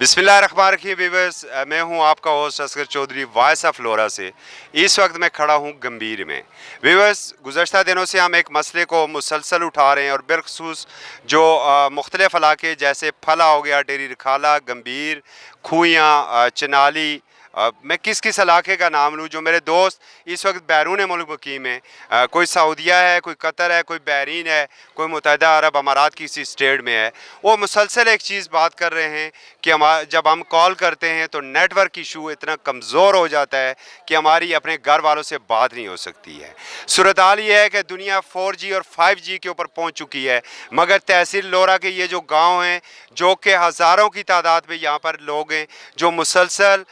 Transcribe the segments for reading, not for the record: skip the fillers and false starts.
बिस्मिल्लाहिर्रहमानिर्रहीम व्यूअर्स, मैं हूं आपका host Asghar Chaudhry voice of Lora से। इस वक्त मैं खड़ा हूं गंभीर में। व्यूअर्स, गुज़श्ता दिनों से हम एक मसले को मुसलसल उठा रहे हैं और बिलखसूस जो मुख्तलिफ़ इलाके जैसे फला हो गया, टेरी रखाला, गंभीर, खूइयाँ, चनाली, मैं किस किस इलाके का नाम लूँ। जो मेरे दोस्त इस वक्त बैरून मुल्क मुकीम हैं, कोई सऊदिया है, कोई कतर है, कोई बहरीन है, कोई मुत्तहिदा अरब अमारात की किसी स्टेट में है, वो मुसलसल एक चीज़ बात कर रहे हैं कि जब हम कॉल करते हैं तो नेटवर्क इशू इतना कमज़ोर हो जाता है कि हमारी अपने घर वालों से बात नहीं हो सकती है। सूरत हाल ये है कि दुनिया 4G और 5G के ऊपर पहुँच चुकी है, मगर तहसील लोरा के ये जो गाँव हैं, जो कि हज़ारों की तादाद में यहाँ पर लोग हैं जो मुसलसल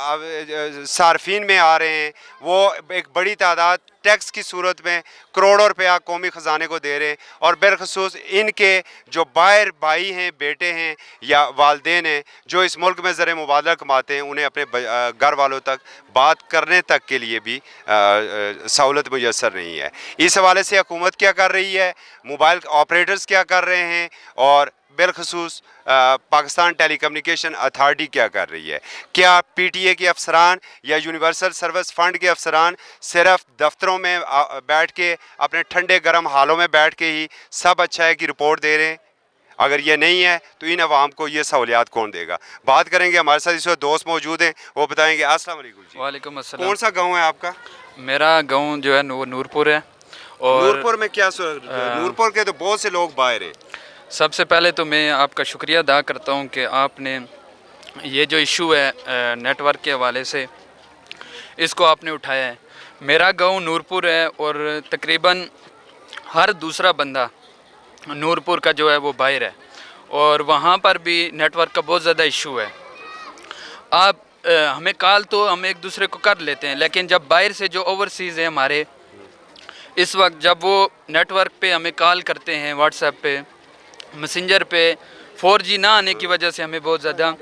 सार्फिन में आ रहे हैं, वो एक बड़ी तादाद टैक्स की सूरत में करोड़ों रुपया कौमी ख़जाने को दे रहे हैं। और बिलखसूस इनके जो बाहर भाई हैं, बेटे हैं या वालदेन हैं जो इस मुल्क में ज़र मुबादला कमाते हैं, उन्हें अपने घर वालों तक बात करने तक के लिए भी सहूलत मुयसर नहीं है। इस हवाले से हुकूमत क्या कर रही है, मोबाइल ऑपरेटर्स क्या कर रहे हैं और बिलखसूस पाकिस्तान टेलीकम्युनिकेशन अथॉरिटी क्या कर रही है। क्या PTA के अफसरान या यूनिवर्सल सर्विस फ़ंड के अफसरान सिर्फ दफ्तरों में बैठ के अपने ठंडे गर्म हालों में बैठ के ही सब अच्छा है की रिपोर्ट दे रहे हैं? अगर ये नहीं है तो इन अवाम को ये सहूलियात कौन देगा? बात करेंगे, हमारे साथ इस वक्त दोस्त मौजूद हैं, वो बताएंगे। अस्सलाम वालेकुम जी। वालेकुम अस्सलाम। कौन सा गाँव है आपका? मेरा गाँव जो है नूरपुर है। और नूरपुर में क्या नूरपुर के तो बहुत से लोग बाहर हैं। सबसे पहले तो मैं आपका शुक्रिया अदा करता हूं कि आपने ये जो इशू है नेटवर्क के हवाले से, इसको आपने उठाया है। मेरा गांव नूरपुर है और तकरीबन हर दूसरा बंदा नूरपुर का जो है वो बाहर है और वहाँ पर भी नेटवर्क का बहुत ज़्यादा इशू है। आप हमें कॉल तो हम एक दूसरे को कर लेते हैं, लेकिन जब बाहर से जो ओवरसीज़ है हमारे, इस वक्त जब वो नेटवर्क पे हमें कॉल करते हैं, व्हाट्सएप पे, मैसेंजर पे, 4G ना आने की वजह से हमें बहुत ज़्यादा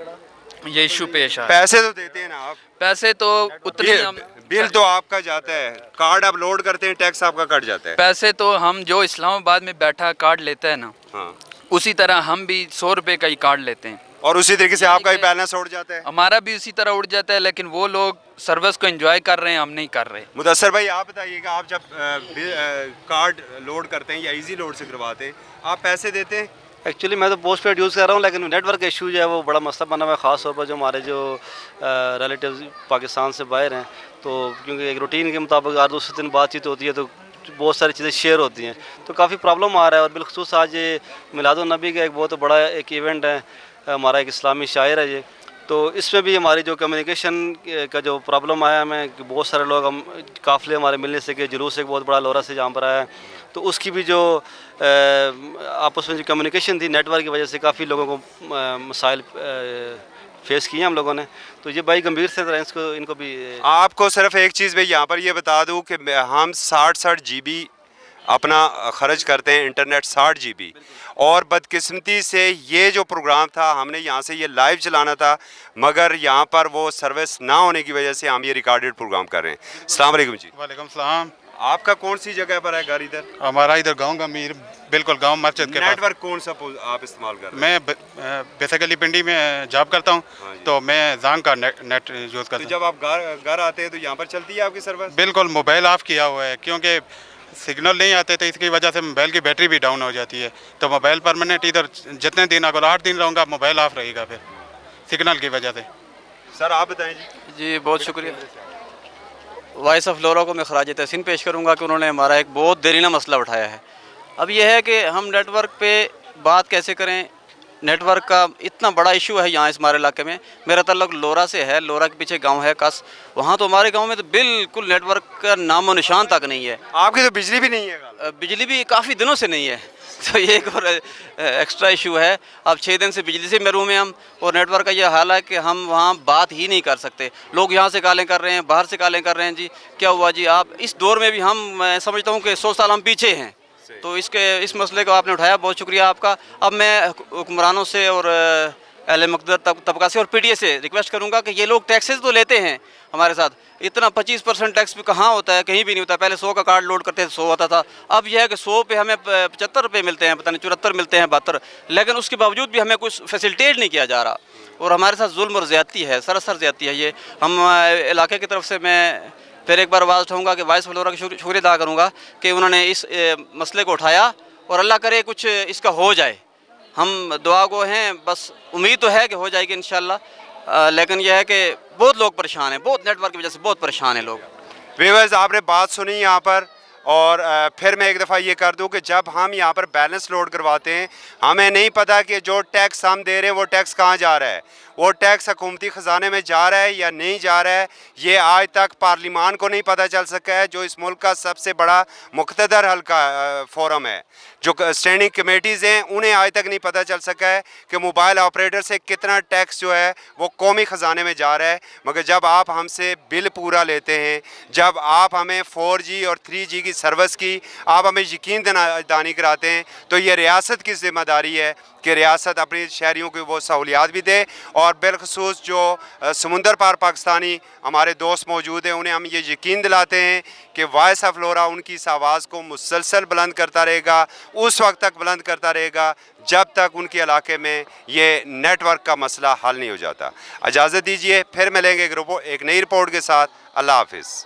ये इशू पेश आ। पैसे तो देते हैं ना आप? पैसे तो उतने हम, बिल तो आपका जाता है, कार्ड आप लोड करते हैं, टैक्स आपका कट जाता है। पैसे तो हम जो इस्लामाबाद में बैठा कार्ड लेता है ना, हाँ, उसी तरह हम भी 100 रुपये का ही कार्ड लेते हैं और उसी तरीके से आपका भी बैलेंस उड़ जाता है। हमारा भी उसी तरह उड़ जाता है, लेकिन वो लोग सर्विस को एंजॉय कर रहे हैं, हम नहीं कर रहे। मुदस्सर भाई, आप बताइएगा, आप जब कार्ड लोड करते हैं या इजी लोड से करवाते हैं, आप पैसे देते हैं? एक्चुअली मैं तो पोस्ट पेड यूज़ कर रहा हूँ, लेकिन नेटवर्क इशू जो है वो बड़ा मसला बना हुआ है, ख़ास तौर पर जो हमारे जो रिलेटिव्स पाकिस्तान से बाहर हैं। तो क्योंकि एक रूटीन के मुताबिक हर दूसरे दिन बातचीत होती है तो बहुत सारी चीज़ें शेयर होती हैं, तो काफ़ी प्रॉब्लम आ रहा है। और बिलखसूस आज ये मिलादुन्नबी का एक बहुत बड़ा एक इवेंट है, हमारा एक इस्लामी शायर है ये, तो इसमें भी हमारी जो कम्युनिकेशन का जो प्रॉब्लम आया हमें कि बहुत सारे लोग हम काफ़िले हमारे मिलने से कि जुलूस एक बहुत बड़ा लोरा से जहाँ पर आया है, तो उसकी भी जो आपस में जो कम्युनिकेशन थी नेटवर्क की वजह से काफ़ी लोगों को मसाइल फेस किए हम लोगों ने। तो ये भाई गंभीर से तरह इसको इनको भी। आपको सिर्फ एक चीज़ मैं यहाँ पर ये बता दूँ कि हम 60 GB अपना ख़र्च करते हैं, इंटरनेट 60 GB, और बदकिस्मती से ये जो प्रोग्राम था हमने यहाँ से ये लाइव चलाना था, मगर यहाँ पर वो सर्विस ना होने की वजह से हम ये रिकॉर्डेड प्रोग्राम कर रहे हैं। अस्सलाम वालेकुम जी। वालेकुम सलाम। आपका कौन सी जगह पर है घर? इधर हमारा इधर गांव गंभीर, बिल्कुल गांव मस्जिद के पास। नेटवर्क कौन सा आप इस्तेमाल कर रहे हैं? मैं बेसिकली पिंडी में जॉब करता हूं। हाँ, तो मैं जांग का नेट यूज़ करता हूं। तो जब आप घर आते हैं तो यहाँ पर चलती है आपकी सर्विस? बिल्कुल, मोबाइल ऑफ किया हुआ है क्योंकि सिग्नल नहीं आते थे, इसकी वजह से मोबाइल की बैटरी भी डाउन हो जाती है। तो मोबाइल परमानेंट इधर जितने दिन, अगर 8 दिन रहूँगा, मोबाइल ऑफ रहेगा फिर सिग्नल की वजह से। सर आप बताएं जी। जी बहुत शुक्रिया। वॉइस ऑफ लोरा को मैं खराज तहसीन पेश करूंगा कि उन्होंने हमारा एक बहुत देरीना मसला उठाया है। अब यह है कि हम नेटवर्क पे बात कैसे करें। नेटवर्क का इतना बड़ा इशू है यहाँ इस हमारे इलाके में। मेरा तल्लुक लोरा से है, लोरा के पीछे गांव है कस, वहाँ तो हमारे गांव में तो बिल्कुल नेटवर्क का नामो निशान तक नहीं है। आपकी तो बिजली भी नहीं है? बिजली भी काफ़ी दिनों से नहीं है, तो ये एक और एक्स्ट्रा इशू है। अब 6 दिन से बिजली से महरूम हैं हम, और नेटवर्क का ये हाल है कि हम वहाँ बात ही नहीं कर सकते। लोग यहाँ से कॉलें कर रहे हैं, बाहर से कॉलें कर रहे हैं। जी क्या हुआ जी? आप इस दौर में भी मैं समझता हूँ कि 100 साल हम पीछे हैं। तो इस मसले को आपने उठाया, बहुत शुक्रिया आपका। अब मैं हुक्मरानों से और अहले मकदर तबका से और PTA से रिक्वेस्ट करूँगा कि ये लोग टैक्सेस तो लेते हैं हमारे साथ, इतना 25% टैक्स भी कहाँ होता है? कहीं भी नहीं होता। पहले 100 का कार्ड लोड करते थे 100 होता था, अब यह है कि 100 पे हमें 75 रुपये मिलते हैं, पता नहीं 74 मिलते हैं, 72, लेकिन उसके बावजूद भी हमें कुछ फैसिलिटेट नहीं किया जा रहा। और हमारे साथ जुल्म और ज़्यादती है, सरासर ज़्यादती है ये। हम इलाके की तरफ से मैं फिर एक बार आवाज़ उठाऊँगा कि वाइस फ्लोरा का शुक्रिया अदा करूँगा कि उन्होंने इस मसले को उठाया और अल्लाह करे कुछ इसका हो जाए। हम दुआ गो हैं, बस उम्मीद तो है कि हो जाएगी इंशाल्लाह, लेकिन यह है कि बहुत लोग परेशान हैं, बहुत नेटवर्क की वजह से बहुत परेशान हैं लोग। व्यूअर्स, आपने बात सुनी यहाँ पर, और फिर मैं एक दफ़ा ये कर दूँ कि जब हम यहाँ पर बैलेंस लोड करवाते हैं, हमें नहीं पता कि जो टैक्स हम दे रहे हैं वो टैक्स कहाँ जा रहा है, वो टैक्स हुकूमती ख़जाने में जा रहा है या नहीं जा रहा है। ये आज तक पार्लिमान को नहीं पता चल सका है, जो इस मुल्क का सबसे बड़ा मुक़्तदर हल्का फोरम है। जो स्टैंडिंग कमेटीज़ हैं उन्हें आज तक नहीं पता चल सका है कि मोबाइल ऑपरेटर से कितना टैक्स जो है वो कौमी ख़जाने में जा रहा है। मगर जब आप हमसे बिल पूरा लेते हैं, जब आप हमें 4G और 3G की सर्विस की आप हमें यकीन दहानी कराते हैं, तो ये रियासत की ज़िम्मेदारी है कि रियासत अपने शहरियों को वो सहूलियात भी दे। और बिलखसूस जो समुंदर पार पाकिस्तानी हमारे दोस्त मौजूद हैं, उन्हें हम ये यकीन दिलाते हैं कि वॉइस ऑफ फ्लोरा उनकी इस आवाज़ को मुसलसल बुलंद करता रहेगा, उस वक्त तक बुलंद करता रहेगा जब तक उनके इलाके में ये नेटवर्क का मसला हल नहीं हो जाता। इजाज़त दीजिए, फिर मिलेंगे एक नई रिपोर्ट के साथ। अल्लाह हाफिज़।